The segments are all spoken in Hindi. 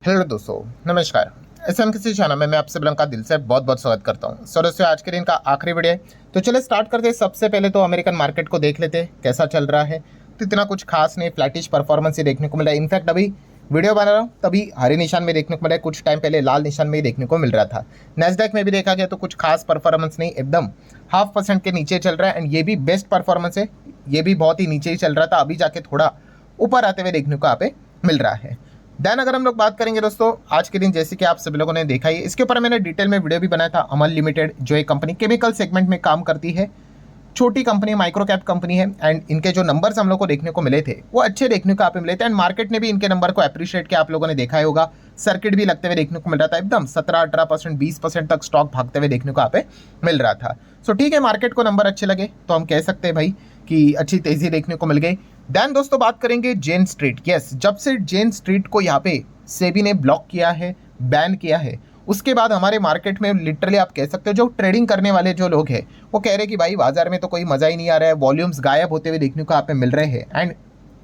हेलो दोस्तों, नमस्कार। SMKC चैनल में मैं आप सभी लोगों का दिल से बहुत बहुत स्वागत करता हूं। सो दोस्तों, आज के दिन का आखिरी वीडियो है, तो चलिए स्टार्ट करते हैं। सबसे पहले तो अमेरिकन मार्केट को देख लेते हैं कैसा चल रहा है। तो इतना कुछ खास नहीं, फ्लैटिश परफॉर्मेंस ही देखने को मिल रहा है। इनफैक्ट अभी वीडियो बना रहा हूँ तभी हरे निशान में देखने को मिल रहा है, कुछ टाइम पहले लाल निशान में ही देखने को मिल रहा था। नेस्डैक में भी देखा गया तो कुछ खास परफॉर्मेंस नहीं, एकदम 0.5% के नीचे चल रहा है। एंड ये भी बेस्ट परफॉर्मेंस है, ये भी बहुत ही नीचे ही चल रहा था, अभी जाके थोड़ा ऊपर आते हुए देखने को यहाँ पे मिल रहा है। देन अगर हम लोग बात करेंगे दोस्तों, आज के दिन जैसे कि आप सभी लोगों ने देखा ही, इसके ऊपर मैंने डिटेल में वीडियो भी बनाया था। अमन लिमिटेड जो एक कंपनी केमिकल सेगमेंट में काम करती है, छोटी कंपनी, माइक्रो कैप कंपनी है। एंड इनके जो नंबर्स हम लोग को देखने को मिले थे वो अच्छे देखने को आप मिले थे। एंड मार्केट ने भी इनके नंबर को अप्रिशिएट किया, आप लोगों ने देखा ही होगा। सर्किट भी लगते हुए देखने को मिल रहा था, एकदम 17-18%, 20% तक स्टॉक भागते हुए देखने को यहाँ पे मिल रहा था। सो ठीक है, मार्केट को नंबर अच्छे लगे तो हम कह सकते हैं भाई कि अच्छी तेजी देखने को मिल गई। देन दोस्तों बात करेंगे जेन स्ट्रीट। यस, जब से जेन स्ट्रीट को यहाँ पे सेबी ने ब्लॉक किया है, बैन किया है, उसके बाद हमारे मार्केट में लिटरली आप कह सकते हो जो ट्रेडिंग करने वाले जो लोग हैं वो कह रहे हैं कि भाई बाजार में तो कोई मजा ही नहीं आ रहा है, वॉल्यूम्स गायब होते हुए देखने को यहाँ पे मिल रहे हैं। एंड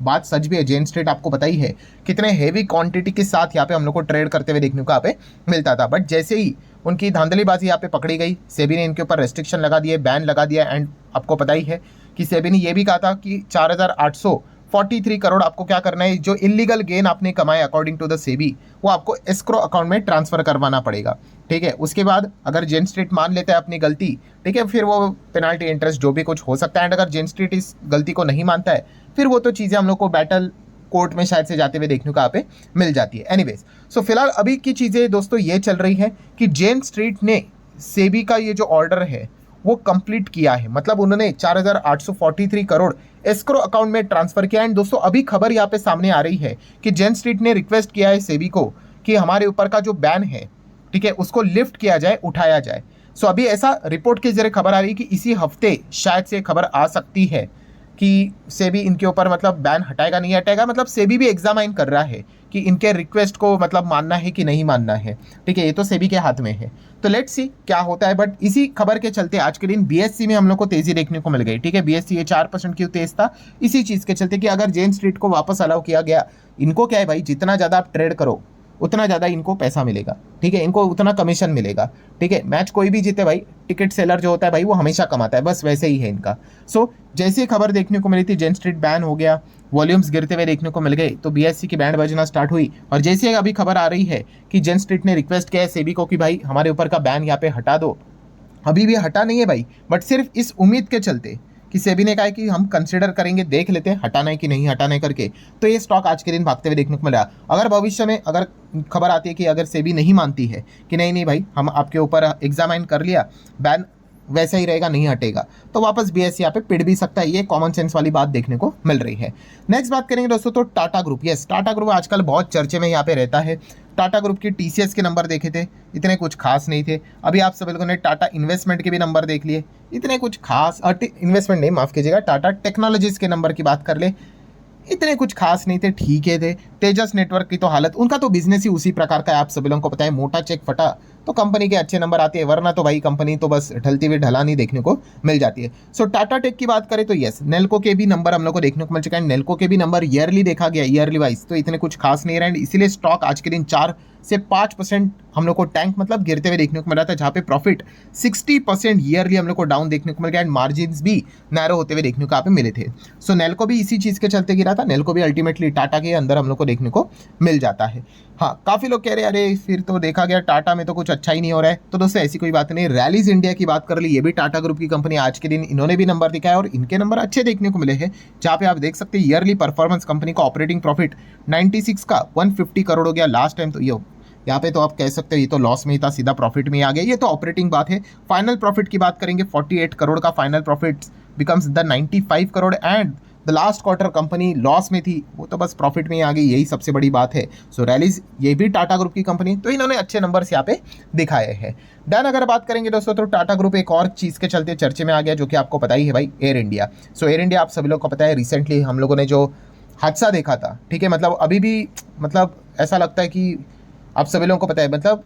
बात सच भी है, जेन स्ट्रीट आपको पता ही है कितने हेवी क्वांटिटी के साथ यहाँ पे हम लोग को ट्रेड करते हुए देखने को यहाँ पे मिलता था। बट जैसे ही उनकी धांधलीबाजी यहाँ पे पकड़ी गई, सेबी ने इनके ऊपर रेस्ट्रिक्शन लगा दिए, बैन लगा दिया। एंड आपको पता ही है कि सेबी ने ये भी कहा था कि 4,843 करोड़ आपको क्या करना है, जो इलीगल गेन आपने कमाए अकॉर्डिंग टू द सेबी, वो आपको एस्क्रो अकाउंट में ट्रांसफर करवाना पड़ेगा। ठीक है, उसके बाद अगर जेन स्ट्रीट मान लेता है अपनी गलती, ठीक है, फिर वो पेनाल्टी इंटरेस्ट जो भी कुछ हो सकता है। एंड अगर जेन स्ट्रीट इस गलती को नहीं मानता है, फिर वो तो चीज़ें हम लोग को बैटल कोर्ट में शायद से जाते हुए देखने को यहाँ पे मिल जाती है। एनीवेज, सो फिलहाल अभी की चीज़ें दोस्तों ये चल रही है कि जेन स्ट्रीट ने सेबी का ये जो ऑर्डर है वो कंप्लीट किया है, मतलब उन्होंने 4,843 करोड़ एस्क्रो अकाउंट में ट्रांसफर किया। एंड दोस्तों अभी खबर यहाँ पे सामने आ रही है कि जेन स्ट्रीट ने रिक्वेस्ट किया है सेबी को कि हमारे ऊपर का जो बैन है, ठीक है, उसको लिफ्ट किया जाए, उठाया जाए। सो अभी ऐसा रिपोर्ट के जरिए खबर आ रही है कि इसी हफ्ते शायद से खबर आ सकती है कि सेबी इनके ऊपर मतलब बैन हटाएगा नहीं हटाएगा। मतलब सेबी भी एग्जामाइन कर रहा है कि इनके रिक्वेस्ट को मतलब मानना है कि नहीं मानना है। ठीक है, ये तो सेबी के हाथ में है, तो लेट्स सी क्या होता है। बट इसी खबर के चलते आज के दिन बीएससी में हम लोग को तेजी देखने को मिल गई। ठीक है, बीएससी ये 4% क्यों तेज था, इसी चीज़ के चलते कि अगर जेन स्ट्रीट को वापस अलाउ किया गया, इनको क्या है भाई, जितना ज़्यादा आप ट्रेड करो उतना ज़्यादा इनको पैसा मिलेगा। ठीक है, इनको उतना कमीशन मिलेगा। ठीक है, मैच कोई भी जीते भाई, टिकट सेलर जो होता है भाई वो हमेशा कमाता है, बस वैसे ही है इनका। सो जैसे खबर देखने को मिली थी जेन स्ट्रीट बैन हो गया, वॉल्यूम्स गिरते हुए देखने को मिल गए, तो बीएससी की बैंड बजना स्टार्ट हुई। और जैसे अभी खबर आ रही है कि जेन स्ट्रीट ने रिक्वेस्ट किया है सेबी को कि भाई हमारे ऊपर का बैन यहाँ पे हटा दो, अभी भी हटा नहीं है भाई, बट सिर्फ इस उम्मीद के चलते कि सेबी ने कहा है कि हम कंसिडर करेंगे, देख लेते हैं हटाना है कि नहीं हटाना है करके, तो ये स्टॉक आज के दिन भागते हुए देखने को मिला। अगर भविष्य में अगर खबर आती है कि अगर सेबी नहीं मानती है कि नहीं नहीं भाई हम आपके ऊपर एग्जामाइन कर लिया, बैन वैसा ही रहेगा, नहीं हटेगा, तो वापस बीएससी यहाँ पे पिट भी सकता है। ये कॉमन सेंस वाली बात देखने को मिल रही है। नेक्स्ट बात करेंगे दोस्तों तो Tata group. Yes, Tata group आजकल बहुत चर्चे में यहाँ पे रहता है। टाटा ग्रुप की टीसीएस के नंबर देखे थे, इतने कुछ खास नहीं थे। अभी आप सभी लोगों ने टाटा इन्वेस्टमेंट के भी नंबर देख लिए, इतने कुछ खास, इन्वेस्टमेंट नहीं माफ़ कीजिएगा, टाटा टेक्नोलॉजीज के नंबर की बात कर ले, इतने कुछ खास नहीं थे, ठीक है थे। तेजस नेटवर्क की तो हालत, उनका तो बिजनेस ही उसी प्रकार का है, आप सभी लोगों को पता है, मोटा चेक फटा तो कंपनी के अच्छे नंबर आते हैं, वरना तो भाई कंपनी तो बस ढलती हुई ढलानी देखने को मिल जाती है। सो टाटा टेक की बात करें तो यस, नेल्को के भी नंबर हम लोग को देखने को मिल चुका है। नेल्को के भी नंबर ईयरली देखा गया, ईयरली वाइज तो इतने कुछ खास नहीं रहे, इसीलिए स्टॉक आज के दिन 4 से 5% हम लोग को टैंक मतलब गिरते हुए देखने को मिला था, जहाँ पे प्रॉफिट 60% ईयरली हम लोग को डाउन देखने को मिल गया। एंड मार्जिन भी नैरो होते हुए देखने को यहाँ पे मिले थे। सो नेल्को भी इसी चीज़ के चलते गिरा था, नेल्को भी अल्टीमेटली टाटा के अंदर हम लोग को देखने को मिल जाता है। हाँ, काफ़ी लोग कह रहे हैं अरे फिर तो देखा गया टाटा में तो कुछ अच्छा ही नहीं हो रहा है, तो दोस्तों ऐसी कोई बात नहीं। रैलीज इंडिया की बात कर ली, ये भी टाटा ग्रुप की कंपनी, आज के दिन इन्होंने भी नंबर दिखाया और इनके नंबर अच्छे देखने को मिले हैं, जहाँ पे आप देख सकते हैं ईयरली परफॉर्मेंस कंपनी का ऑपरेटिंग प्रॉफिट 96 का 150 करोड़ हो गया लास्ट टाइम। तो ये यहाँ पे तो आप कह सकते हो ये तो लॉस में ही था, सीधा प्रॉफिट में आ गया, ये तो ऑपरेटिंग बात है। फाइनल प्रॉफिट की बात करेंगे, 48 करोड़ का final profit becomes the 95 crore. And the last quarter company loss में थी, वो तो बस प्रॉफिट में ही आ गई, यही सबसे बड़ी बात है। सो रैलीज ये भी टाटा ग्रुप की कंपनी, तो इन्होंने अच्छे नंबर्स यहाँ पे दिखाए हैं। देन अगर बात करेंगे दोस्तों तो टाटा ग्रुप एक और चीज़ के चलते चर्चे में आ गया, जो कि आपको पता ही है भाई, एयर इंडिया। सो एयर इंडिया आप सभी लोग को पता है, रिसेंटली हम लोगों ने जो हादसा देखा था, ठीक है, मतलब अभी भी मतलब ऐसा लगता है कि आप सभी लोगों को पता है, मतलब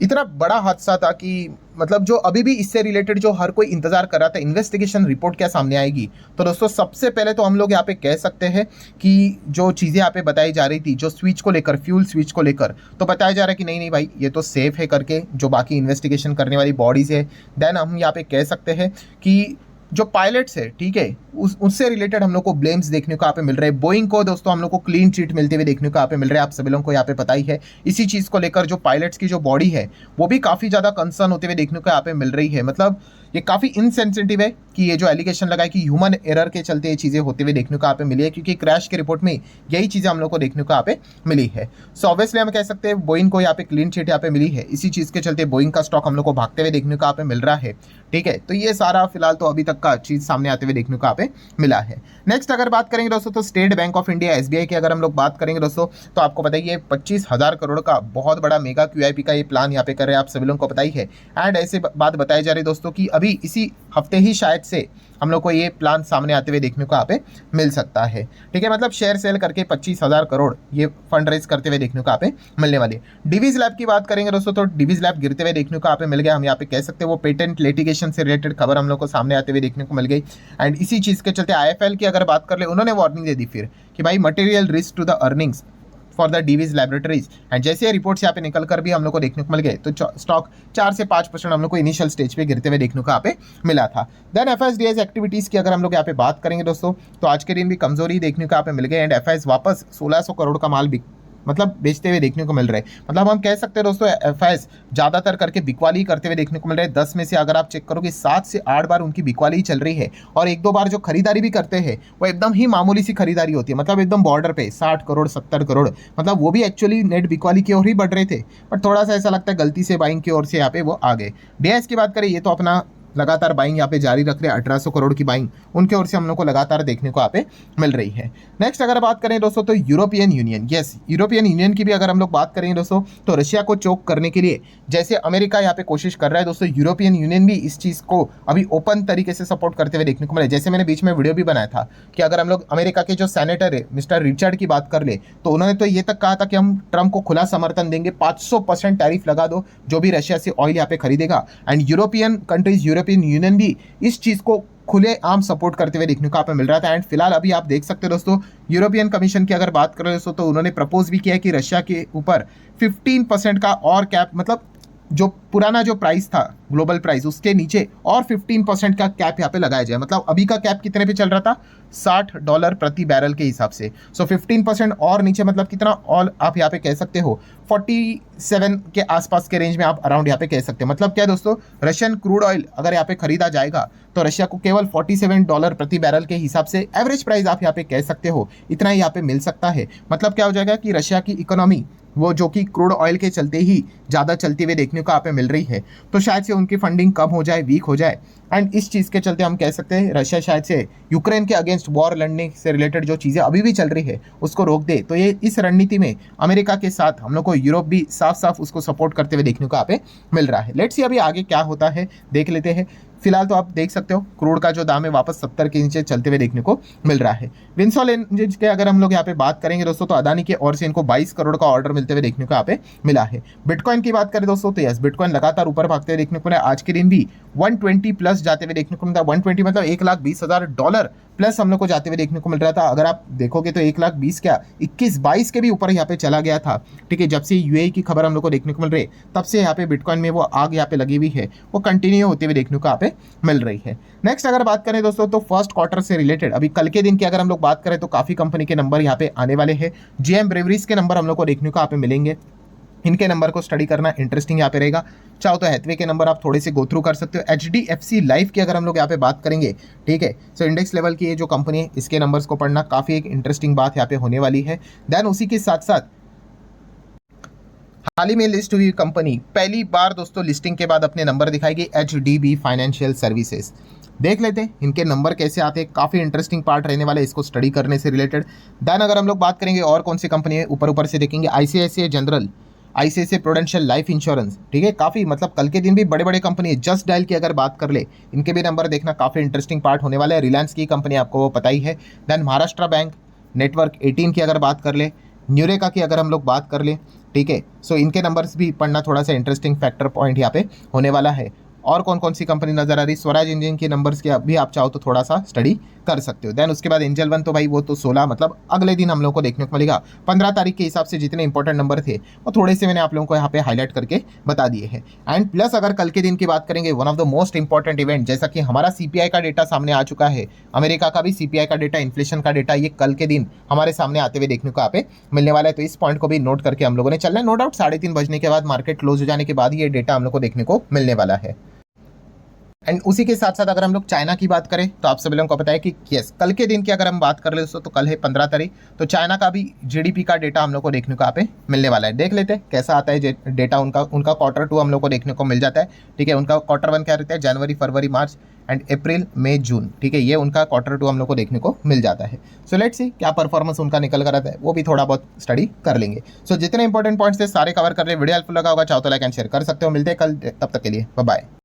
इतना बड़ा हादसा था कि मतलब जो अभी भी इससे रिलेटेड जो हर कोई इंतजार कर रहा था इन्वेस्टिगेशन रिपोर्ट क्या सामने आएगी। तो दोस्तों सबसे पहले तो हम लोग यहाँ पे कह सकते हैं कि जो चीज़ें यहाँ पे बताई जा रही थी जो स्विच को लेकर, फ्यूल स्विच को लेकर, तो बताया जा रहा है कि नहीं नहीं भाई ये तो सेफ है करके जो बाकी इन्वेस्टिगेशन करने वाली बॉडीज़ है। देन हम यहाँ पे कह सकते हैं कि जो पायलट्स है, ठीक है, उससे रिलेटेड हम लोग को ब्लेम्स देखने को यहाँ पे मिल रहे हैं। बोइंग को दोस्तों हम लोग को क्लीन चिट मिलते हुए देखने को यहाँ पे मिल रहा है। आप सभी लोगों को यहाँ पे पता ही है। इसी चीज़ को लेकर जो पायलट्स की जो बॉडी है वो भी काफ़ी ज़्यादा कंसर्न होते हुए देखने को यहाँ पे मिल रही है। मतलब ये काफ़ी इनसेंसिटिव है कि ये जो एलिगेशन लगा है कि ह्यूमन एरर के चलते ये चीज़ें होते हुए देखने को यहाँ पे मिली है, क्योंकि क्रैश की रिपोर्ट में यही चीज़ें हम लोग को देखने को यहाँ पे मिली है। सो ऑब्वियसली हम कह सकते हैं बोइंग को यहाँ पे क्लीन चिट यहाँ पे मिली है। इसी चीज़ के चलते बोइंग का स्टॉक हम लोग को भागते हुए देखने को यहाँ पे मिल रहा है, ठीक है। तो ये सारा फिलहाल तो अभी तक का चीज़ सामने आते हुए देखने को यहाँ पे मिला है। नेक्स्ट अगर बात करेंगे दोस्तों तो state bank of India SBI की अगर हम लोग बात करेंगे दोस्तों तो आपको पता ही है 25,000 करोड़ का बहुत बड़ा मेगा क्यूआईपी का ये प्लान यहाँ पे कर रहे हैं, आप सभी लोगों को पता ही है। एंड ऐसे बात बताई जा रही है दोस्तों कि अभी इसी हफ्ते ही शायद से हम लोग को ये प्लान सामने आते हुए देखने को यहाँ पे मिल सकता है, ठीक है। मतलब शेयर सेल करके 25,000 करोड़ ये फंड रेज करते हुए देखने को यहाँ पे मिलने वाले। डिवीज लैब की बात करेंगे दोस्तों तो डिवीज लैब गिरते हुए देखने को यहाँ पे मिल गया। हम यहाँ पे कह सकते हैं वो पेटेंट लिटिगेशन से रिलेटेड खबर हम लोग को सामने आते हुए देखने को मिल गई। एंड इसी चीज़ के चलते आईएफएल की अगर बात कर ले, उन्होंने वार्निंग दे दी फिर कि भाई material risk to the earnings for the Divi's laboratories. And जैसे ये रिपोर्ट्स यहाँ पे निकल कर भी हम लोग को देखने को मिल गए तो स्टॉक 4 से 5% हम लोग को इनिशियल स्टेज पे गिरते हुए देखने को यहाँ पे मिला था। देन एफएसडीएस एक्टिविटीज़ की अगर हम लोग यहाँ पे बात करेंगे दोस्तों तो आज के दिन भी कमजोरी देखने को यहाँ पे मिल गई। एंड एफआईएस वापस 1600 करोड़ का माल मतलब बेचते हुए देखने को मिल रहे हैं। मतलब हम कह सकते हैं दोस्तों एफआईएस ज़्यादातर करके बिकवाली करते हुए देखने को मिल रहे हैं। 10 में से अगर आप चेक करोगे 7 से 8 बार उनकी बिकवाली ही चल रही है। और 1-2 बार जो खरीदारी भी करते हैं वो एकदम ही मामूली सी खरीदारी होती है, मतलब एकदम बॉर्डर पे 60 करोड़ 70 करोड़, मतलब वो भी एक्चुअली नेट बिकवाली की ओर ही बढ़ रहे थे। बट थोड़ा सा ऐसा लगता है गलती से बाइंग की ओर से यहाँ पे वो आ गए। डीआईएस की बात करें ये तो अपना लगातार बाइंग यहाँ पे जारी रख रहे हैं। 1800 करोड़ की बाइंग उनके ओर से हम लोग को लगातार देखने को यहाँ पे मिल रही है। नेक्स्ट अगर बात करें दोस्तों तो European union, yes European union की भी अगर हम लोग बात करेंगे दोस्तों तो रशिया को चोक करने के लिए जैसे अमेरिका यहाँ पे कोशिश कर रहा है दोस्तों, यूरोपियन यूनियन भी इस चीज़ को अभी ओपन तरीके से सपोर्ट करते हुए देखने को मिला। जैसे मैंने बीच में वीडियो भी बनाया था कि अगर हम लोग अमेरिका के जो सेनेटर है मिस्टर रिचर्ड की बात कर ले तो उन्होंने तो ये तक कहा था कि हम ट्रंप को खुला समर्थन देंगे, 500% टैरिफ लगा दो जो भी रशिया से ऑयल यहाँ पे खरीदेगा। And European countries, European union भी इस चीज़ को खुले आम सपोर्ट करते हुए देखने को यहाँ पे मिल रहा था। एंड फिलहाल अभी आप देख सकते हो दोस्तों यूरोपियन कमीशन की अगर बात करें दोस्तों तो उन्होंने प्रपोज भी किया है कि रशिया के ऊपर 15% का और कैप, मतलब जो पुराना जो प्राइस था ग्लोबल प्राइस उसके नीचे और 15% का कैप यहाँ पे लगाया जाए। मतलब अभी का कैप कितने पे चल रहा था, $60 प्रति बैरल के हिसाब से। सो 15% और नीचे मतलब कितना, और आप यहाँ पे कह सकते हो 47 के आसपास के रेंज में आप अराउंड यहाँ पे कह सकते हैं। मतलब क्या दोस्तों, रशियन क्रूड ऑयल अगर यहाँ पे खरीदा जाएगा तो रशिया को केवल $47 प्रति बैरल के हिसाब से एवरेज प्राइस आप यहाँ पे कह सकते हो इतना ही यहाँ पे मिल सकता है। मतलब क्या हो जाएगा कि रशिया की इकोनॉमी वो जो कि क्रूड ऑयल के चलते ही ज़्यादा चलती हुई देखने को यहाँ पे मिल रही है, तो शायद से उनकी फंडिंग कम हो जाए, वीक हो जाए। एंड इस चीज़ के चलते हम कह सकते हैं रशिया शायद से यूक्रेन के अगेंस्ट वॉर लड़ने से रिलेटेड जो चीज़ें अभी भी चल रही है उसको रोक दे। तो ये इस रणनीति में अमेरिका के साथ हम लोग को यूरोप भी साफ साफ उसको सपोर्ट करते हुए देखने को यहाँ पे मिल रहा है। लेट्स सी अभी आगे क्या होता है देख लेते हैं। फिलहाल तो आप देख सकते हो क्रूड का जो दाम है वापस 70 के नीचे चलते हुए देखने को मिल रहा है। विंसॉल एनर्जी के अगर हम लोग यहाँ पे बात करेंगे दोस्तों तो अदानी के ओर से इनको 22 करोड़ का ऑर्डर मिलते हुए देखने को यहाँ पे मिला है। बिटकॉइन की बात करें दोस्तों तो यस बिटकॉइन लगातार ऊपर भागते हुए देखने को मिला। आज के दिन भी 120 प्लस जाते हुए देखने को मिलता है। 120 मतलब $1,20,000 प्लस हम लोग को जाते हुए देखने को मिल रहा था। अगर आप देखोगे तो 1,20,000 क्या 21-22 के भी ऊपर यहाँ पे चला गया था, ठीक है। जब से यूएई की खबर हम लोग को देखने को मिल रही है तब से यहाँ पे बिटकॉइन में वो आग यहाँ पे लगी हुई है, वो कंटिन्यू होते हुए देखने को यहाँ पे मिल रही है। नेक्स्ट अगर बात करें दोस्तों तो फर्स्ट क्वार्टर से रिलेटेड अभी कल के दिन की अगर हम लोग बात करें तो काफ़ी कंपनी के नंबर यहाँ पे आने वाले हैं। जीएम ब्रेवरीज के नंबर हम लोग को देखने को यहाँ पे मिलेंगे। इनके नंबर को स्टडी करना इंटरेस्टिंग यहाँ पे रहेगा। चाहो तो हैथवे के नंबर आप थोड़े से गो थ्रू कर सकते हो। HDFC लाइफ की अगर हम लोग यहाँ पे बात करेंगे, ठीक है, सो इंडेक्स लेवल की ये जो कंपनी है इसके नंबर्स को पढ़ना काफ़ी एक इंटरेस्टिंग बात यहाँ पे होने वाली है। देन उसी के साथ साथ हाल ही में लिस्ट हुई कंपनी पहली बार दोस्तों लिस्टिंग के बाद अपने नंबर दिखाएगी, HDB फाइनेंशियल सर्विसेज। देख लेते हैं इनके नंबर कैसे आते हैं, काफ़ी इंटरेस्टिंग पार्ट रहने वाला है इसको स्टडी करने से रिलेटेड। देन अगर हम लोग बात करेंगे और कौन सी कंपनी है ऊपर ऊपर से देखेंगे, ICICI general, ICICI prudential life insurance, ठीक है। काफ़ी मतलब कल के दिन भी बड़े बड़े कंपनी है। जस्ट डायल की अगर बात कर ले इनके भी नंबर देखना काफ़ी इंटरेस्टिंग पार्ट होने वाला है। रिलायंस की कंपनी आपको वो पता ही है। देन महाराष्ट्र बैंक, नेटवर्क 18 की अगर बात कर ले, न्यूरेका की अगर हम लोग बात कर ले, ठीक है। सो इनके नंबर्स भी पढ़ना थोड़ा सा इंटरेस्टिंग फैक्टर पॉइंट यहाँ पे होने वाला है। और कौन कौन सी कंपनी नजर आ रही, स्वराज इंजन के नंबर्स के भी आप चाहो तो थोड़ा सा स्टडी कर सकते हो। देन उसके बाद एंजल वन तो भाई वो तो 16 मतलब अगले दिन हम लोग को देखने को मिलेगा। 15 तारीख के हिसाब से जितने इंपॉर्टेंट नंबर थे वो थोड़े से मैंने आप लोगों को यहाँ पे हाईलाइट करके बता दिए हैं। एंड प्लस अगर कल के दिन की बात करेंगे, one of the most important event, जैसा कि हमारा सीपीआई का डेटा सामने आ चुका है, अमेरिका का भी सीपीआई का डेटा, इन्फ्लेशन का डेटा, ये कल के दिन हमारे सामने आते हुए देखने को यहाँ पे मिलने वाला है। तो इस पॉइंट को भी नोट करके हम लोगों ने चलना है। नो डाउट 3:30 बजने के बाद, मार्केट क्लोज हो जाने के बाद ये डेटा हम लोग को देखने को मिलने वाला है। एंड उसी के साथ साथ अगर हम लोग चाइना की बात करें तो आप सभी लोगों को पता है कि यस, कल के दिन की अगर हम बात कर ले दोस्तों, तो कल है 15 तारीख, तो चाइना का भी जीडीपी का डेटा हम लोग को देखने को यहाँ पे मिलने वाला है। देख लेते हैं कैसा आता है डेटा उनका। क्वार्टर 2 हम लोग को देखने को मिल जाता है, ठीक है। उनका क्वार्टर 1 क्या रहता है, जनवरी, फरवरी, मार्च एंड अप्रैल, मई, जून, ठीक है। ये उनका क्वार्टर 2 हम लोग को देखने को मिल जाता है। सो लेट्स सी क्या परफॉर्मेंस उनका निकल कर आता है, वो भी थोड़ा बहुत स्टडी कर लेंगे। सो जितने इंपॉर्टेंट पॉइंट्स थे सारे कवर कर रहे। वीडियो हेल्पफुल लगा होगा, चाहो तो लाइक एंड शेयर कर सकते हो। मिलते हैं कल, तब तक के लिए बाय बाय।